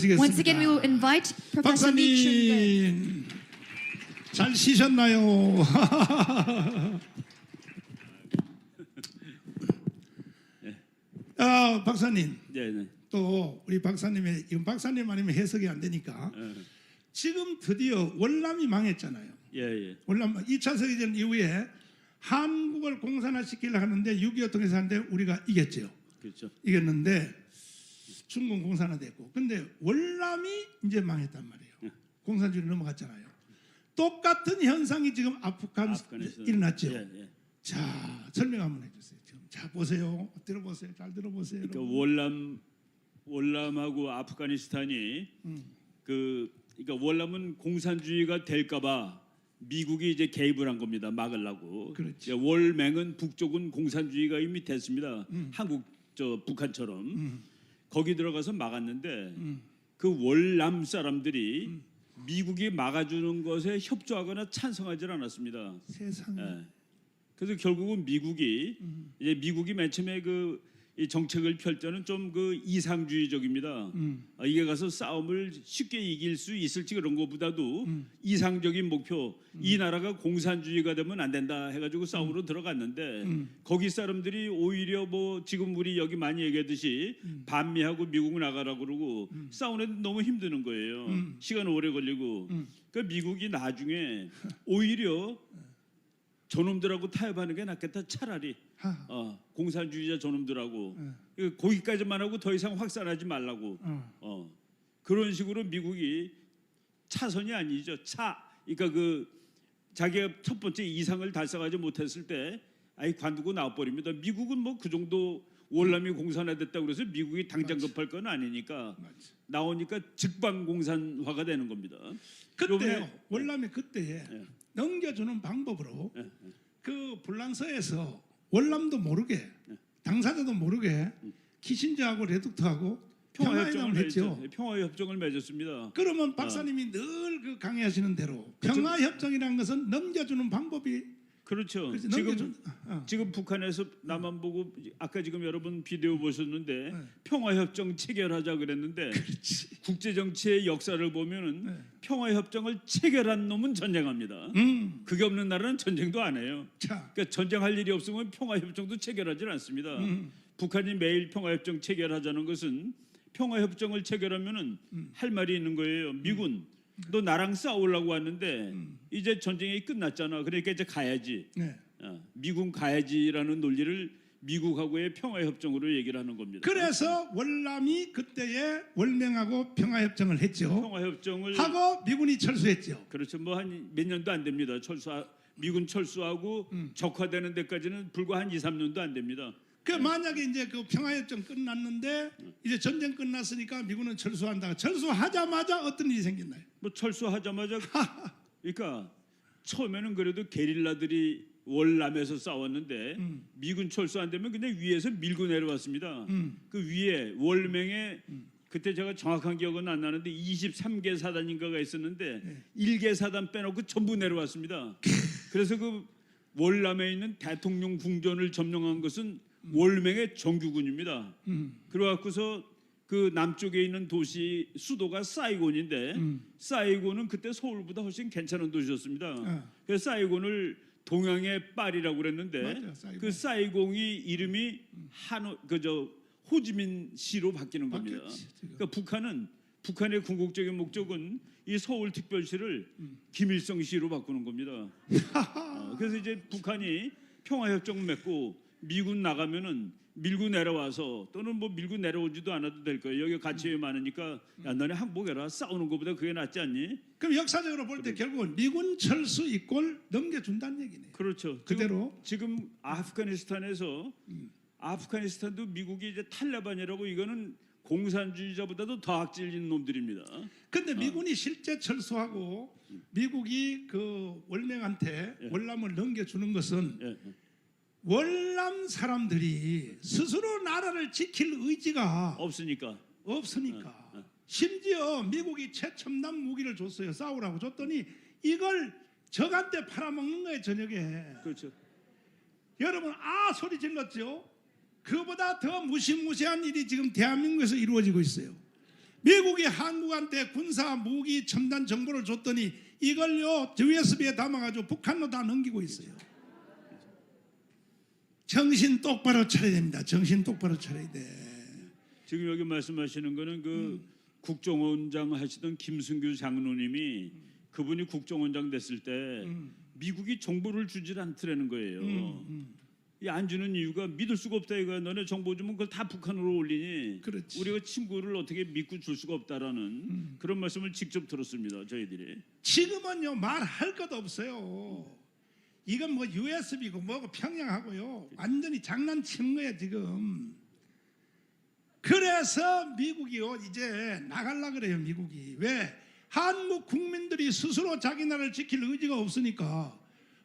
Once again, we will invite Professor Lee Chun-ge. 박사님 잘 쉬셨나요? 박사님 네. 또 우리 박사님의 이건 박사님 아니면 해석이 안 되니까 지금 드디어 월남이 망했잖아요. 예. 월남 2차 세계대전 이후에 한국을 공산화시키려 하는데 6.25 통해서 하는데 우리가 이겼죠. 그렇죠. 이겼는데 중국 공산화됐고 근데 월남이 이제 망했단 말이에요. 공산주의 넘어갔잖아요. 똑같은 현상이 지금 아프간에서 일어났죠. 예. 자 설명 한번 해주세요. 지금 자 보세요. 들어보세요. 잘 들어보세요. 그러니까 월남하고 아프가니스탄이 그러니까 월남은 공산주의가 될까봐 미국이 이제 개입을 한 겁니다. 막으려고. 그렇지. 월맹은 북쪽은 공산주의가 이미 됐습니다. 한국 북한처럼 거기 들어가서 막았는데 그 월남 사람들이 미국이 막아주는 것에 협조하거나 찬성하지 않았습니다. 세상에. 예. 그래서 결국은 미국이 이제 미국이 맨 처음에 이 정책을 펼 때는 좀 이상주의적입니다. 이게 가서 싸움을 쉽게 이길 수 있을지 그런 것보다도 이상적인 목표, 이 나라가 공산주의가 되면 안 된다 해가지고 싸움으로 들어갔는데 거기 사람들이 오히려 뭐 지금 우리 여기 많이 얘기하듯이 반미하고 미국 나가라고 그러고 싸우는데 너무 힘드는 거예요. 시간 오래 걸리고. 그러니까 미국이 나중에 오히려 저놈들하고 타협하는 게 낫겠다. 차라리 공산주의자 저놈들하고 거기까지만 하고 더 이상 확산하지 말라고 그런 식으로 미국이 차선이 아니죠. 그러니까 자기가 첫 번째 이상을 달성하지 못했을 때 아예 관두고 나와버립니다. 미국은 뭐 그 정도 월남이 공산화됐다고 그래서 미국이 당장 급할 건 아니니까 나오니까 직방 공산화가 되는 겁니다. 그때요. 월남이 그때에 넘겨주는 방법으로 그 불란서에서 월남도 모르게 당사자도 모르게 키신저하고 레두트하고 평화회담을 했죠. 평화협정을 맺었습니다. 그러면 박사님이 늘 강의하시는 대로 평화협정이라는 것은 넘겨주는 방법이 그렇죠. 지금 북한에서 나만 보고 아까 지금 여러분 비디오 보셨는데 평화협정 체결하자 그랬는데 국제 정치의 역사를 보면은 평화협정을 체결한 놈은 전쟁합니다. 그게 없는 나라는 전쟁도 안 해요. 그러니까 전쟁할 일이 없으면 평화협정도 체결하지 않습니다. 북한이 매일 평화협정 체결하자는 것은 평화협정을 체결하면은 할 말이 있는 거예요. 미군 너 나랑 싸우려고 왔는데 이제 전쟁이 끝났잖아. 그러니까 이제 가야지. 미군 가야지라는 논리를 미국하고의 평화협정으로 얘기를 하는 겁니다. 그래서 월남이 그때에 월맹하고 평화협정을 했죠. 평화협정을 하고 미군이 철수했죠. 그렇죠. 뭐 한 몇 년도 안 됩니다. 미군 철수하고 적화되는 데까지는 불과 한 2, 3년도 안 됩니다. 만약에 이제 그 평화협정 끝났는데 이제 전쟁 끝났으니까 미군은 철수한다. 철수하자마자 어떤 일이 생겼나요? 뭐 철수하자마자 그러니까 처음에는 그래도 게릴라들이 월남에서 싸웠는데 미군 철수 안 되면 그냥 위에서 밀고 내려왔습니다. 그 위에 월맹에 그때 제가 정확한 기억은 안 나는데 23개 사단인가가 있었는데 1개 사단 빼놓고 전부 내려왔습니다. 그래서 그 월남에 있는 대통령 궁전을 점령한 것은 월맹의 정규군입니다. 그래갖고서 그 남쪽에 있는 도시 수도가 사이곤인데 사이곤은 그때 서울보다 훨씬 괜찮은 도시였습니다. 그래서 사이곤을 동양의 파리라고 그랬는데 그 사이공이 이름이 호지민시로 바뀌는 겁니다. 그러니까 북한의 궁극적인 목적은 이 서울특별시를 김일성시로 바꾸는 겁니다. 그래서 이제 북한이 평화협정 맺고 미군 나가면은 밀고 내려와서 또는 뭐 밀고 내려오지도 않아도 될 거예요. 여기 가치가 많으니까 야 너네 항복해라. 싸우는 것보다 그게 낫지 않니? 그럼 역사적으로 볼 때 결국은 미군 철수 이꼴 넘겨준다는 얘기네요. 그렇죠. 그대로 지금 아프가니스탄에서 아프가니스탄도 미국이 이제 탈레반이라고 이거는 공산주의자보다도 더 악질린 놈들입니다. 근데 미군이 실제 철수하고 미국이 그 월맹한테 월남을 넘겨주는 것은 월남 사람들이 스스로 나라를 지킬 의지가 없으니까 심지어 미국이 최첨단 무기를 줬어요. 싸우라고 줬더니 이걸 적한테 팔아먹는 거예요. 저녁에. 그렇죠. 여러분 소리 질렀죠. 그보다 더 무시무시한 일이 지금 대한민국에서 이루어지고 있어요. 미국이 한국한테 군사 무기 첨단 정보를 줬더니 이걸요 USB에 담아가지고 북한로 다 넘기고 있어요. 정신 똑바로 차려야 됩니다. 정신 똑바로 차려야 돼. 지금 여기 말씀하시는 거는 그 국정원장 하시던 김승규 장로님이 그분이 국정원장 됐을 때 미국이 정보를 주질 않더라는 거예요. 이 안 주는 이유가 믿을 수가 없다 이거야. 너네 정보 주면 그걸 다 북한으로 올리니 그렇지. 우리가 친구를 어떻게 믿고 줄 수가 없다라는 그런 말씀을 직접 들었습니다. 저희들이. 지금은요 말할 것도 없어요. 이건 뭐 USB고 뭐고 평양하고요 완전히 장난치는 거예요 지금. 그래서 미국이요 이제 나갈라 그래요. 미국이 왜? 한국 국민들이 스스로 자기 나라를 지킬 의지가 없으니까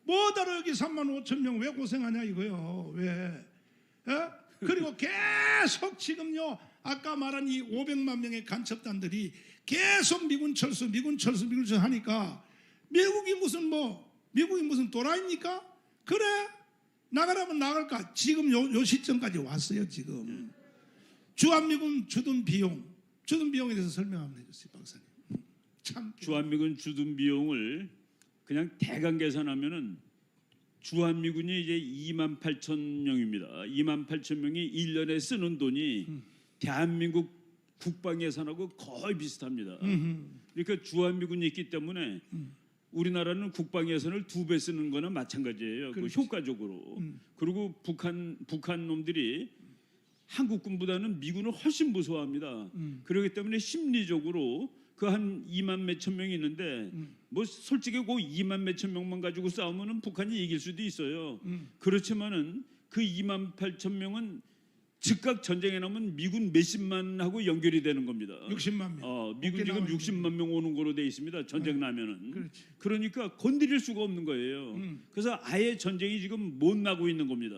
뭐다로 여기 3만 5천 명 왜 고생하냐 이거요. 왜? 에? 그리고 계속 지금요 아까 말한 이 500만 명의 간첩단들이 계속 미군 철수 하니까 미국이 무슨 도라입니까? 그래 나가라면 나갈까? 지금 요 시점까지 왔어요. 지금 주한미군 주둔 비용에 대해서 설명 한번 해주세요, 박사님. 참 주한미군 주둔 비용을 그냥 대강 계산하면은 주한미군이 이제 28,000명입니다. 28,000명이 1년에 쓰는 돈이 대한민국 국방 예산하고 거의 비슷합니다. 그러니까 주한미군이 있기 때문에 우리나라는 국방 예산을 2배 쓰는 거나 마찬가지예요. 그 효과적으로. 그리고 북한 놈들이 한국군보다는 미군을 훨씬 무서워합니다. 그렇기 때문에 심리적으로 그 한 2만 몇천 명이 있는데 뭐 솔직히 그 2만 몇천 명만 가지고 싸우면은 북한이 이길 수도 있어요. 그렇지만은 그 2만 8천 명은 즉각 전쟁에 나면 미군 몇십만하고 연결이 되는 겁니다. 60만 명. 미군 지금 60만 명 오는 거로 돼 있습니다. 전쟁 나면은. 그렇지. 그러니까 건드릴 수가 없는 거예요. 그래서 아예 전쟁이 지금 못 나고 있는 겁니다.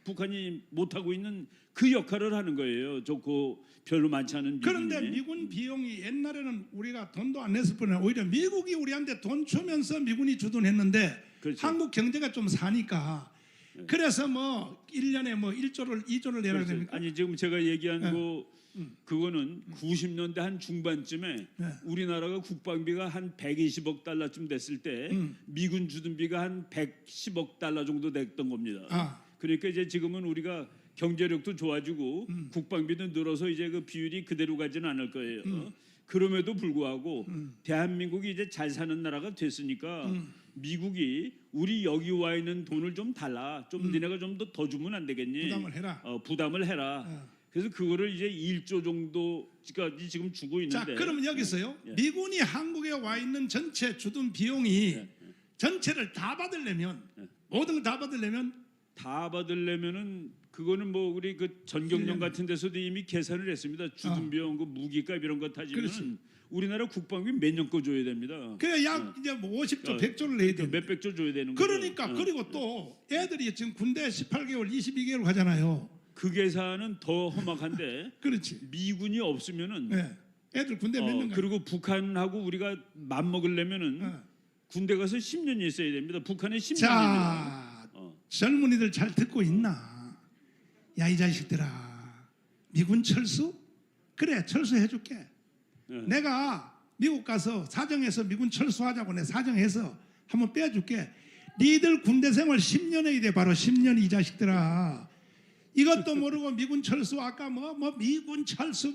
북한이 못 하고 있는 그 역할을 하는 거예요. 좋고 별로 많지 않은 미군이. 그런데 미군 비용이 옛날에는 우리가 돈도 안 냈을 뿐이라 오히려 미국이 우리한테 돈 주면서 미군이 주둔했는데 그렇죠. 한국 경제가 좀 사니까 그래서 뭐 1년에 뭐 1조를 2조를 내라 그렇죠. 됩니까? 아니 지금 제가 얘기한 그거는 90년대 한 중반쯤에 네. 우리나라가 국방비가 한 120억 달러쯤 됐을 때 미군 주둔비가 한 110억 달러 정도 됐던 겁니다. 그러니까 이제 지금은 우리가 경제력도 좋아지고 국방비도 늘어서 이제 그 비율이 그대로 가지는 않을 거예요. 그럼에도 불구하고 대한민국이 이제 잘 사는 나라가 됐으니까 미국이 우리 여기 와 있는 돈을 좀 달라. 좀 니네가 좀 더 주면 안 되겠니? 부담을 해라. 부담을 해라. 그래서 그거를 이제 1조 정도까지 지금 주고 있는데. 자, 그러면 여기서요. 미군이 한국에 와 있는 전체 주둔 비용이 전체를 다 받으려면 모든 걸 다 받으려면 다 받으려면은 그거는 뭐 우리 그 전경련 같은 데서도 이미 계산을 했습니다. 주둔 비용, 그 무기값 이런 거 따지면 우리나라 국방비 몇 년 거 줘야 됩니다. 그래 약 이제 뭐 50조, 100조를 내야 돼. 몇백조 줘야 되는 거죠. 그러니까 그리고 또 애들이 지금 군대 18개월, 22개월 가잖아요. 그 계산은 더 험악한데 그렇지. 미군이 없으면은 네. 애들 군대 몇 년 가? 그리고 북한하고 우리가 맞먹으려면은 군대 가서 10년이 있어야 됩니다. 북한에 10년입니다. 자, 젊은이들 잘 듣고 있나? 야, 이 자식들아, 미군 철수? 그래, 철수해줄게. 내가 미국 가서 사정해서 미군 철수하자고 내 사정해서 한번 빼줄게. 니들 군대 생활 10년에 돼 바로 10년 이 자식들아. 이것도 모르고 미군 철수 아까 뭐 미군 철수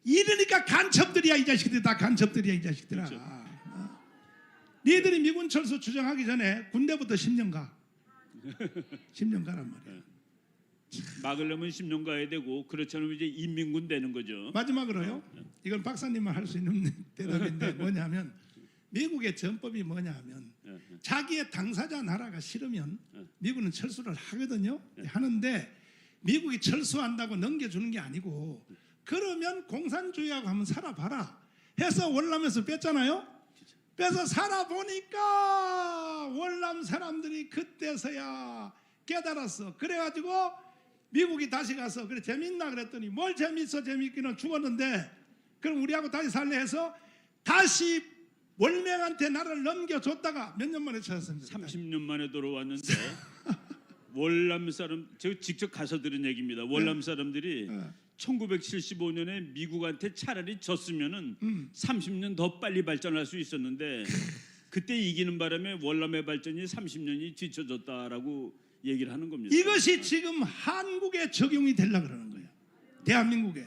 이러니까 간첩들이야 이 자식들이 다 간첩들이야 이 자식들아. 그렇죠. 니들이 미군 철수 주장하기 전에 군대부터 10년 가. 10년 가란 말이야. 막으려면 10년 가야 되고 그렇지 않으면 이제 인민군 되는 거죠. 마지막으로요. 이건 박사님만 할 수 있는 대답인데 뭐냐면 미국의 전법이 뭐냐면 자기의 당사자 나라가 싫으면 미국은 철수를 하거든요. 하는데 미국이 철수한다고 넘겨주는 게 아니고 그러면 공산주의하고 한번 살아봐라 해서 월남에서 뺐잖아요. 빼서 살아보니까 월남 사람들이 그때서야 깨달았어. 그래가지고 미국이 다시 가서 그래 재밌나 그랬더니 뭘 재밌어 재밌기는 죽었는데 그럼 우리하고 다시 살래 해서 다시 월맹한테 나라를 넘겨줬다가 몇 년 만에 찾았습니다. 30년 만에 돌아왔는데 월남 사람 제가 직접 가서 들은 얘기입니다. 월남 사람들이 1975년에 미국한테 차라리 졌으면은 30년 더 빨리 발전할 수 있었는데 그때 이기는 바람에 월남의 발전이 30년이 뒤쳐졌다라고 얘기를 하는 겁니다. 이것이 지금 한국에 적용이 되려고 그러는 거예요. 대한민국에.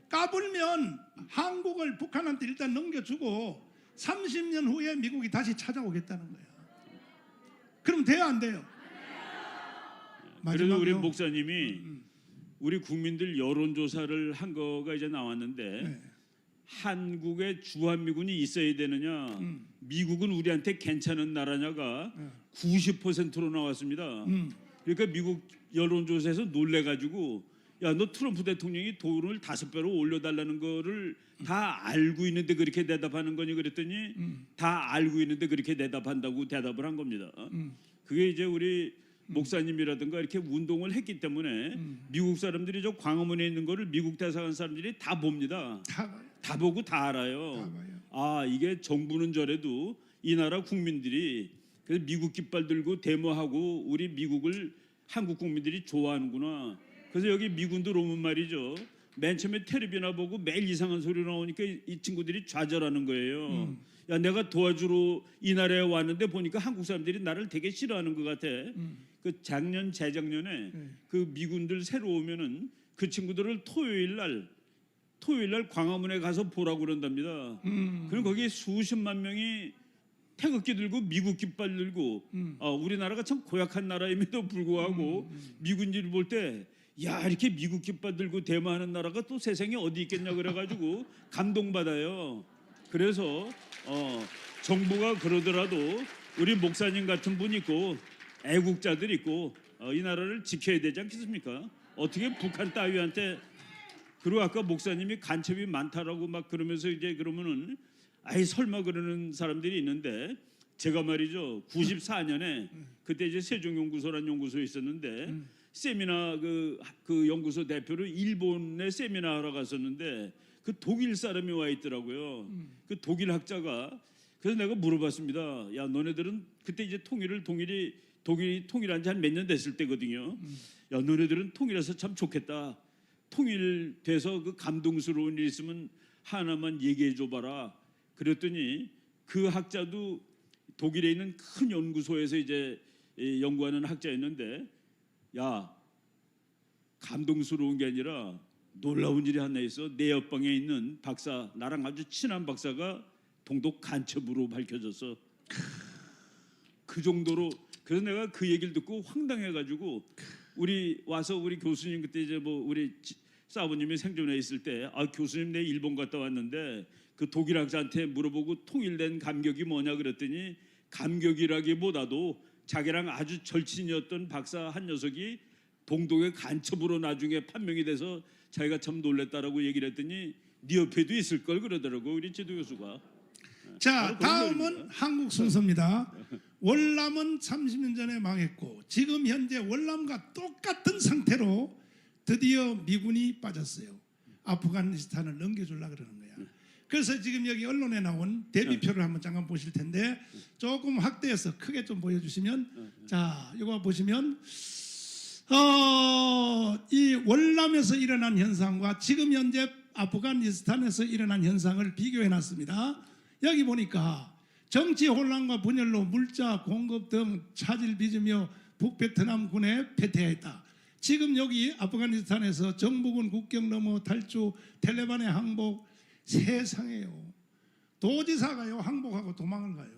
까불면 한국을 북한한테 일단 넘겨주고 30년 후에 미국이 다시 찾아오겠다는 거예요. 그럼 돼요, 안 돼요? 그래도 우리 마지막으로 목사님이 우리 국민들 여론조사를 한 거가 이제 나왔는데 네. 한국에 주한미군이 있어야 되느냐 미국은 우리한테 괜찮은 나라냐가 90%로 나왔습니다. 그러니까 미국 여론조사에서 놀래가지고 야, 너 트럼프 대통령이 돈을 5배로 올려달라는 거를 다 알고 있는데 그렇게 대답하는 거니 그랬더니 다 알고 있는데 그렇게 대답한다고 대답을 한 겁니다. 그게 이제 우리 목사님이라든가 이렇게 운동을 했기 때문에 미국 사람들이 저 광화문에 있는 거를 미국 대사관 사람들이 다 봅니다. 다 보고 다 알아요. 다 봐요. 아, 이게 정부는 저래도 이 나라 국민들이 그래서 미국 깃발 들고 데모하고 우리 미국을 한국 국민들이 좋아하는구나. 그래서 여기 미군들 오면 말이죠. 맨 처음에 텔레비나 보고 매일 이상한 소리 나오니까 이 친구들이 좌절하는 거예요. 야, 내가 도와주러 이 나라에 왔는데 보니까 한국 사람들이 나를 되게 싫어하는 것 같아. 그 작년 재작년에 그 미군들 새로 오면은 그 친구들을 토요일 날 광화문에 가서 보라고 그런답니다. 그럼 거기에 수십만 명이 태극기 들고 미국 깃발 들고 우리나라가 참 고약한 나라임에도 불구하고 미군들을 볼 때 야, 이렇게 미국 깃발 들고 데모하는 나라가 또 세상에 어디 있겠냐 그래가지고 감동받아요. 그래서 정부가 그러더라도 우리 목사님 같은 분 있고 애국자들 있고 이 나라를 지켜야 되지 않겠습니까? 어떻게 북한 따위한테. 그리고 아까 목사님이 간첩이 많다라고 막 그러면서 이제 그러면은 아이 설마 그러는 사람들이 있는데 제가 말이죠 94년에 그때 이제 세종연구소라는 연구소에 있었는데 세미나 그 연구소 대표로 일본에 세미나 하러 갔었는데 그 독일 사람이 와 있더라고요. 그 독일 학자가 그래서 내가 물어봤습니다. 야, 너네들은 그때 이제 독일이 통일한 지 한 몇 년 됐을 때거든요. 야, 너네들은 통일해서 참 좋겠다. 통일돼서 그 감동스러운 일 있으면 하나만 얘기해 줘봐라. 그랬더니 그 학자도 독일에 있는 큰 연구소에서 이제 연구하는 학자였는데 야, 감동스러운 게 아니라 놀라운 일이 하나 있어. 내 옆방에 있는 박사, 나랑 아주 친한 박사가 동독 간첩으로 밝혀졌어. 그 정도로. 그래서 내가 그 얘기를 듣고 황당해가지고 우리 교수님 그때 이제 뭐 우리 사부님이 생존해 있을 때 교수님 내 일본 갔다 왔는데 그 독일 학자한테 물어보고 통일된 감격이 뭐냐 그랬더니 감격이라기보다도 자기랑 아주 절친이었던 박사 한 녀석이 동독의 간첩으로 나중에 판명이 돼서 자기가 참 놀랬다라고 얘기를 했더니 네 옆에도 있을 걸 그러더라고 우리 지도 교수가. 자, 다음은 한국 순서입니다. 월남은 30년 전에 망했고 지금 현재 월남과 똑같은 상태로 드디어 미군이 빠졌어요. 아프가니스탄을 넘겨주려고 그러는 거야. 그래서 지금 여기 언론에 나온 대비표를 한번 잠깐 보실 텐데 조금 확대해서 크게 좀 보여주시면 자, 이거 보시면 이 월남에서 일어난 현상과 지금 현재 아프가니스탄에서 일어난 현상을 비교해 놨습니다. 여기 보니까 정치 혼란과 분열로 물자, 공급 등 차질 빚으며 북베트남군에 패퇴했다. 지금 여기 아프가니스탄에서 정부군 국경 넘어 탈주, 텔레반의 항복, 세상에요. 도지사가요 항복하고 도망을 가요.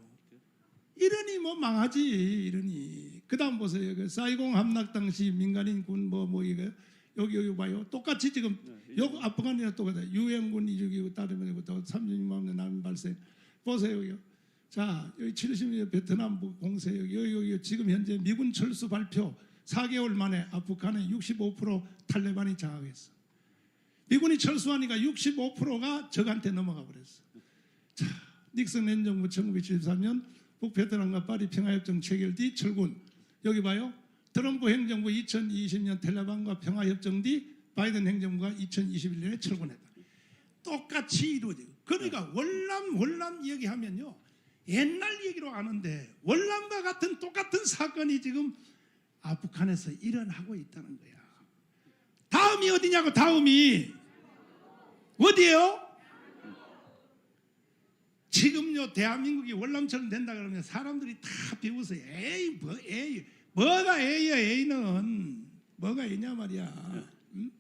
이러니 뭐 망하지 이러니. 그다음 보세요. 그 사이공 함락 당시 민간인 군 이거 여기 봐요. 똑같이 지금 여기 아프가니스탄 똑같아. 유엔군 이주기고 따르면 또 36만 명 난민 발생. 보세요 여기요. 자, 여기 70년 베트남 공세 여기 지금 현재 미군 철수 발표 4개월 만에 아프간의 65% 탈레반이 장악했어. 미군이 철수하니까 65%가 적한테 넘어가 버렸어. 자, 닉슨 행정부 1973년 북베트남과 파리 평화협정 체결 뒤 철군. 여기 봐요. 트럼프 행정부 2020년 텔레반과 평화협정 뒤 바이든 행정부가 2021년에 철군했다. 똑같이 이루어지고. 그러니까 월남 얘기하면요. 옛날 얘기로 아는데 월남과 같은 똑같은 사건이 지금 아프간에서 일어나고 있다는 거야. 다음이 어디냐고. 다음이 어디에요? 지금요 대한민국이 월남처럼 된다 그러면 사람들이 다 비웃어요. 에이 뭐가 A야 A는 뭐가 A냐 말이야. 응?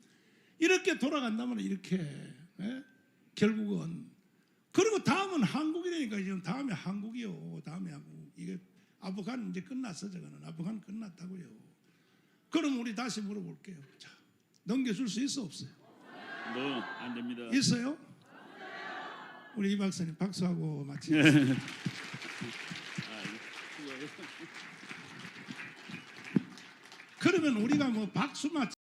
이렇게 돌아간다면 이렇게 결국은 그리고 다음은 한국이라니까 지금 다음에 한국이요. 다음에 한국 이게 아프간 이제 끝났어 저거는 아프간 끝났다고요. 그럼 우리 다시 물어볼게요. 자 넘겨줄 수 있어 없어요? 안 됩니다. 있어요? 우리 이 박사님 박수하고 마치겠습니다. 그러면 우리가 뭐 박수 맞